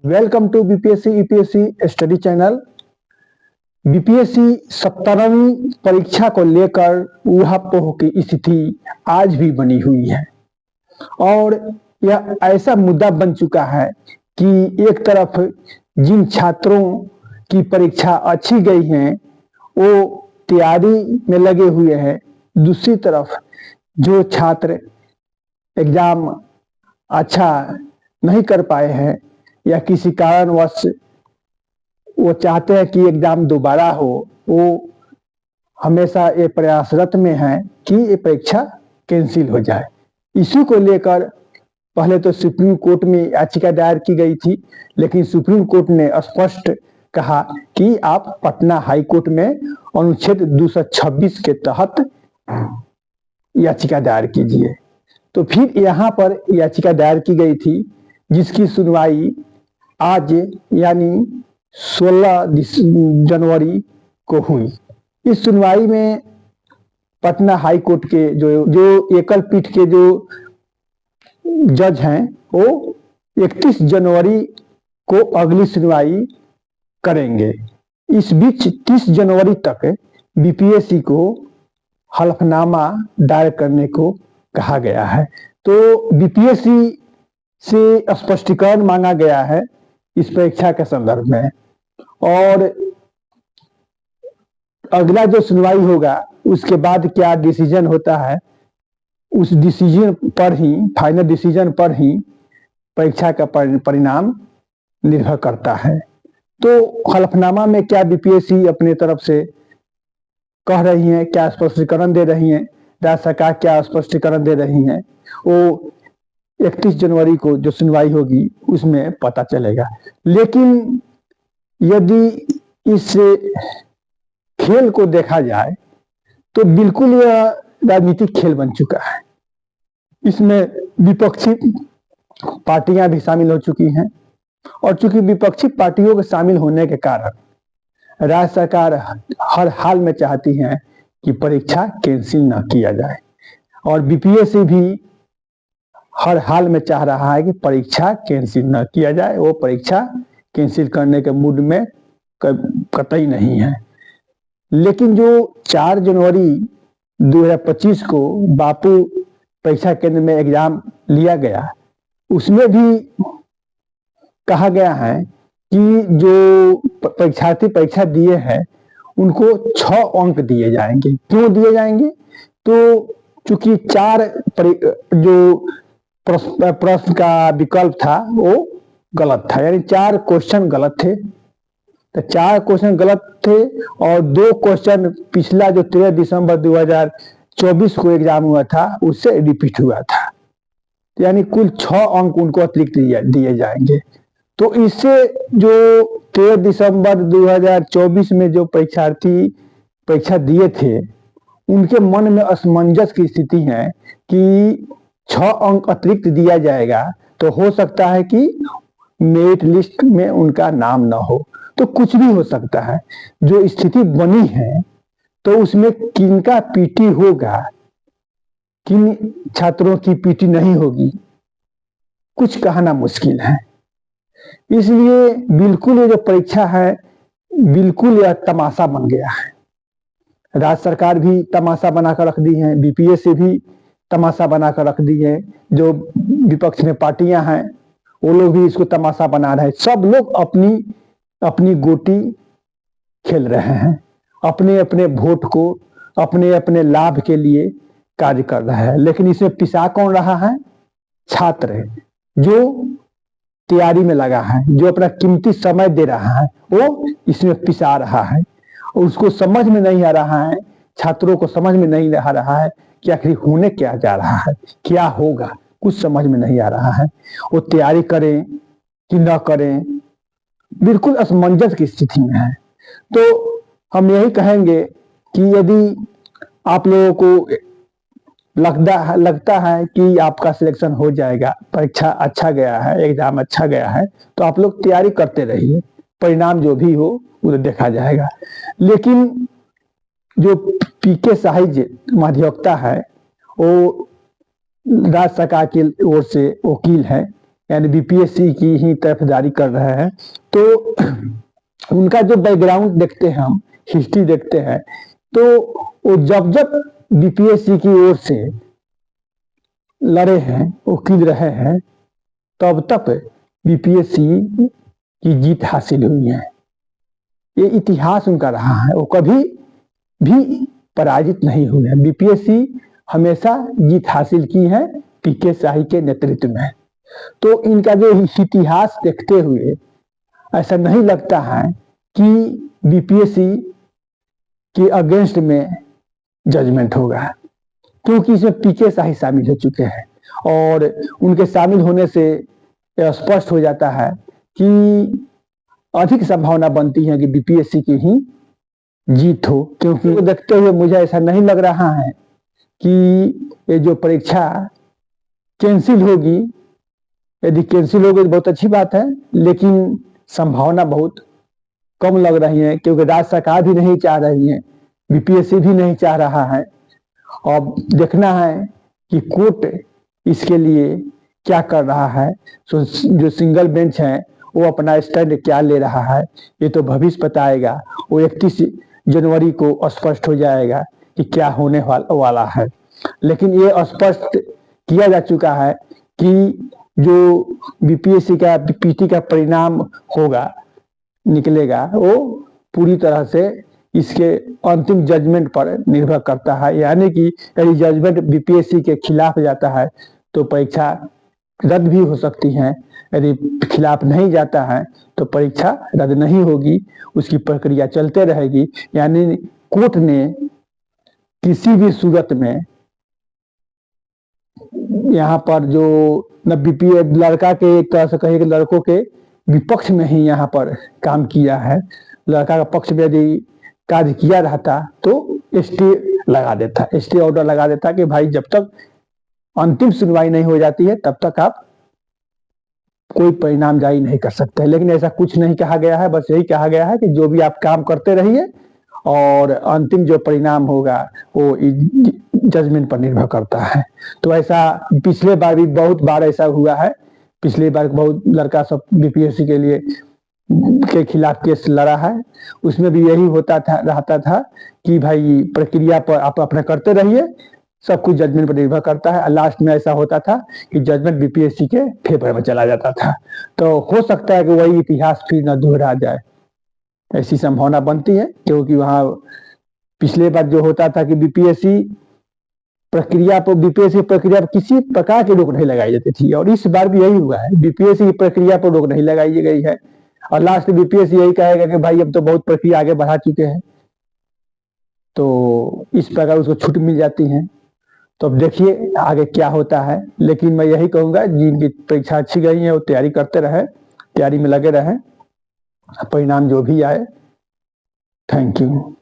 Welcome to BPSC UPSC study channel. BPSC 17वीं परीक्षा को लेकर ऊहापोह की स्थिति आज भी बनी हुई है और यह ऐसा मुद्दा बन चुका है कि एक तरफ जिन छात्रों की परीक्षा अच्छी गई हैं वो तैयारी में लगे हुए हैं, दूसरी तरफ जो छात्र एग्जाम अच्छा नहीं कर पाए हैं या किसी कारणवश वो चाहते हैं कि एग्जाम दोबारा हो, वो हमेशा ये प्रयासरत में है कि ये परीक्षा कैंसिल हो जाए। इसी को लेकर पहले तो सुप्रीम कोर्ट में याचिका दायर की गई थी, लेकिन सुप्रीम कोर्ट ने स्पष्ट कहा कि आप पटना हाई कोर्ट में अनुच्छेद 226 के तहत याचिका दायर कीजिए। तो फिर यहाँ पर याचिका दायर की गई थी जिसकी सुनवाई आज यानी 16 जनवरी को हुई। इस सुनवाई में पटना हाई कोर्ट के जो एकल पीठ के जो जज हैं वो 31 जनवरी को अगली सुनवाई करेंगे। इस बीच 30 जनवरी तक बीपीएससी को हलफनामा दायर करने को कहा गया है। तो बीपीएससी से स्पष्टीकरण मांगा गया है इस परीक्षा के संदर्भ में और अगला जो सुनवाई होगा उसके बाद क्या डिसीजन होता है उस डिसीजन पर ही, फाइनल डिसीजन पर ही परीक्षा का परिणाम निर्भर करता है। तो हलफनामा में क्या बीपीएससी अपने तरफ से कह रही है, क्या स्पष्टीकरण दे रही है, राज्य सरकार क्या स्पष्टीकरण दे रही है, वो 31 जनवरी को जो सुनवाई होगी उसमें पता चलेगा। लेकिन यदि इस खेल को देखा जाए तो बिल्कुल यह राजनीतिक खेल बन चुका है। इसमें विपक्षी पार्टियां भी शामिल हो चुकी हैं और चूंकि विपक्षी पार्टियों के शामिल होने के कारण राज्य सरकार हर हाल में चाहती है कि परीक्षा कैंसिल न किया जाए और बीपीएससी भी हर हाल में चाह रहा है कि परीक्षा कैंसिल न किया जाए। वो परीक्षा कैंसिल करने के मूड में कतई नहीं है। लेकिन जो 4 जनवरी 2025 को बापू परीक्षा केंद्र में एग्जाम लिया गया उसमें भी कहा गया है कि जो परीक्षार्थी परीक्षा दिए हैं उनको 6 अंक दिए जाएंगे। क्यों दिए जाएंगे? तो चूंकि 4 जो प्रश्न का विकल्प था वो गलत था, यानी 4 क्वेश्चन गलत थे। तो 4 क्वेश्चन गलत थे और 2 क्वेश्चन पिछला जो 13 दिसंबर 2024 को एग्जाम हुआ था उससे रिपीट हुआ था, यानी कुल 6 अंक उनको अतिरिक्त दिए जाएंगे। तो इससे जो 13 दिसंबर 2024 में जो परीक्षार्थी परीक्षा दिए थे उनके मन में असमंजस की स्थिति है कि 6 अंक अतिरिक्त दिया जाएगा तो हो सकता है कि मेरिट लिस्ट में उनका नाम ना हो। तो कुछ भी हो सकता है। जो स्थिति बनी है तो उसमें किनका पीटी होगा, किन छात्रों की पीटी नहीं होगी, कुछ कहना मुश्किल है। इसलिए बिल्कुल ये जो परीक्षा है बिल्कुल यह तमाशा बन गया है। राज्य सरकार भी तमाशा बनाकर रख दी है, बीपीएससी भी तमाशा बनाकर रख दी है, जो विपक्ष में पार्टियां हैं वो लोग भी इसको तमाशा बना रहे हैं। सब लोग अपनी अपनी गोटी खेल रहे हैं, अपने अपने वोट को अपने अपने लाभ के लिए कार्य कर रहे हैं। लेकिन इसमें पिसा कौन रहा है? छात्र जो तैयारी में लगा है, जो अपना कीमती समय दे रहा है, वो इसमें पिसा रहा है। उसको समझ में नहीं आ रहा है, छात्रों को समझ में नहीं आ रहा है कि आखिर होने क्या जा रहा है, क्या होगा, कुछ समझ में नहीं आ रहा है। वो तैयारी करें कि न करें, बिल्कुल असमंजस की स्थिति में है। तो हम यही कहेंगे कि यदि आप लोगों को लगता है कि आपका सिलेक्शन हो जाएगा, परीक्षा अच्छा गया है, एग्जाम अच्छा गया है, तो आप लोग तैयारी करते रहिए, परिणाम जो भी हो वो देखा जाएगा। लेकिन जो पीके साहित्य महाधिवक्ता है वो राज्य सरकार की ओर से वकील है, यानी बीपीएससी की ही तरफदारी कर रहे हैं, तो उनका जो बैकग्राउंड देखते हैं, हम हिस्ट्री देखते हैं, तो वो जब जब बीपीएससी की ओर से लड़े हैं, वकील रहे हैं, तब तक बीपीएससी की जीत हासिल हुई है। ये इतिहास उनका रहा है, वो कभी भी पराजित नहीं हुए हैं। बीपीएससी हमेशा जीत हासिल की है पीके शाही के नेतृत्व में। तो इनका जो इतिहास देखते हुए ऐसा नहीं लगता है कि बीपीएससी के अगेंस्ट में जजमेंट होगा, क्योंकि इसमें पीके शाही शामिल हो चुके हैं और उनके शामिल होने से यह स्पष्ट हो जाता है कि अधिक संभावना बनती है कि बीपीएससी की ही जीत हो। क्योंकि देखते हुए मुझे ऐसा नहीं लग रहा है कि ये जो परीक्षा कैंसिल होगी, यदि कैंसिल होगी तो बहुत अच्छी बात है, लेकिन संभावना बहुत कम लग रही है, क्योंकि राज्य सरकार भी नहीं चाह रही है, बीपीएससी भी नहीं चाह रहा है। और देखना है कि कोर्ट इसके लिए क्या कर रहा है। जो सिंगल बेंच है वो अपना स्टैंड क्या ले रहा है, ये तो भविष्य बताएगा। वो 31 जनवरी को स्पष्ट हो जाएगा कि क्या होने वाला है। लेकिन ये स्पष्ट किया जा चुका है कि जो बीपीएससी का पीटी का परिणाम होगा, निकलेगा, वो पूरी तरह से इसके अंतिम जजमेंट पर निर्भर करता है। यानी कि यदि जजमेंट बीपीएससी के खिलाफ जाता है तो परीक्षा रद्द भी हो सकती है, यदि खिलाफ नहीं जाता है तो परीक्षा रद्द नहीं होगी, उसकी प्रक्रिया चलते रहेगी। यानी कोर्ट ने किसी भी सूरत में यहाँ पर जो बीपीए लड़का के, एक तरह से कहे कि लड़कों के विपक्ष में ही यहाँ पर काम किया है। लड़का का पक्ष में यदि कार्य किया रहता तो स्टे लगा देता, स्टे ऑर्डर लगा देता कि भाई जब तक अंतिम सुनवाई नहीं हो जाती है तब तक आप कोई परिणाम जारी नहीं कर सकते। लेकिन ऐसा कुछ नहीं कहा गया है, बस यही कहा गया है कि जो भी आप काम करते रहिए और अंतिम जो परिणाम होगा वो जजमेंट पर निर्भर करता है। तो ऐसा पिछले बार भी बहुत बार ऐसा हुआ है। पिछले बार बहुत लड़का सब बीपीएससी के लिए के खिलाफ केस लड़ा है, उसमें भी यही होता था, रहता था कि भाई प्रक्रिया पर आप अपना करते रहिए, सब कुछ जजमेंट पर निर्भर करता है। लास्ट में ऐसा होता था कि जजमेंट बीपीएससी के फेवर में चला जाता था। तो हो सकता है कि वही इतिहास फिर न दोहरा जाए, ऐसी संभावना बनती है। क्योंकि वहां पिछले बार जो होता था कि बीपीएससी प्रक्रिया पर किसी प्रकार की रोक नहीं लगाई जाती थी, और इस बार भी यही हुआ है, बीपीएससी की प्रक्रिया पर रोक नहीं लगाई गई है। और लास्ट में बीपीएससी यही कहेगा कि भाई अब तो बहुत प्रक्रिया आगे बढ़ा चुके हैं, तो इस प्रकार उसको छूट मिल जाती है। तो अब देखिए आगे क्या होता है। लेकिन मैं यही कहूंगा जिनकी परीक्षा अच्छी गई है वो तैयारी करते रहे, तैयारी में लगे रहे, परिणाम जो भी आए। Thank you.